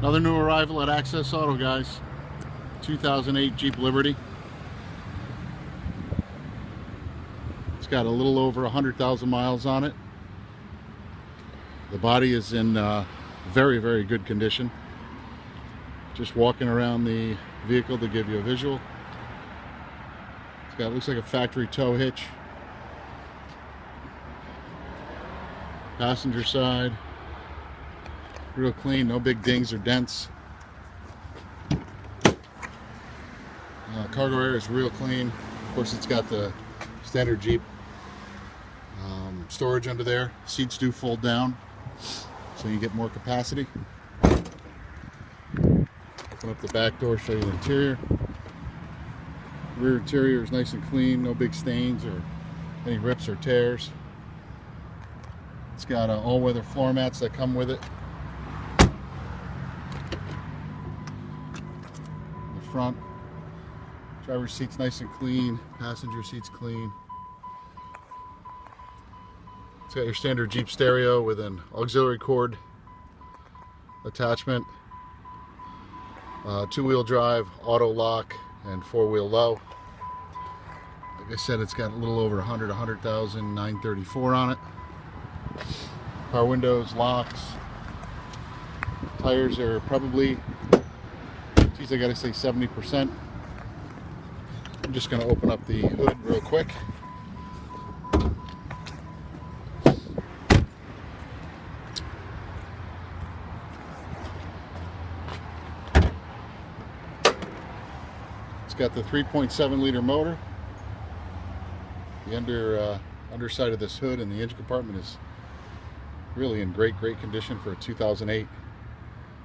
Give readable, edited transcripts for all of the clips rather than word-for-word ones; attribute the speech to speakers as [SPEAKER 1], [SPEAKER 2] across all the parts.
[SPEAKER 1] Another new arrival at Access Auto, guys. 2008 Jeep Liberty. It's got a little over 100,000 miles on it. The body is in very, very good condition. Just walking around the vehicle to give you a visual. It's got, looks like a factory tow hitch. Passenger side, real clean, no big dings or dents. Cargo area is real clean. Of course, it's got the standard Jeep storage under there. Seats do fold down, so you get more capacity. Open up the back door, show you the interior. Rear interior is nice and clean, no big stains or any rips or tears. It's got all-weather floor mats that come with it. The front, driver's seat's nice and clean, passenger seat's clean. It's got your standard Jeep stereo with an auxiliary cord attachment, two-wheel drive, auto lock, and four-wheel low. Like I said, it's got a little over 100,000, 934 on it. Power windows, locks. Tires are probably, geez, I gotta say 70%. I'm just gonna open up the hood real quick. It's got the 3.7 liter motor. The underside of this hood and the engine compartment is really in great condition for a 2008.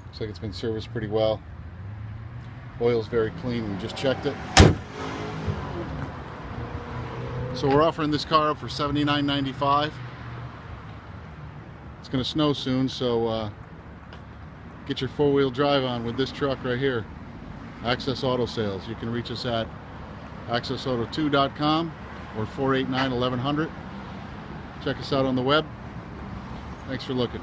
[SPEAKER 1] Looks like it's been serviced pretty well. Oil's very clean, we just checked it. So we're offering this car up for $79.95. It's going to snow soon, so get your four-wheel drive on with this truck right here. Access Auto Sales. You can reach us at accessauto2.com or 489-1100. Check us out on the web. Thanks for looking.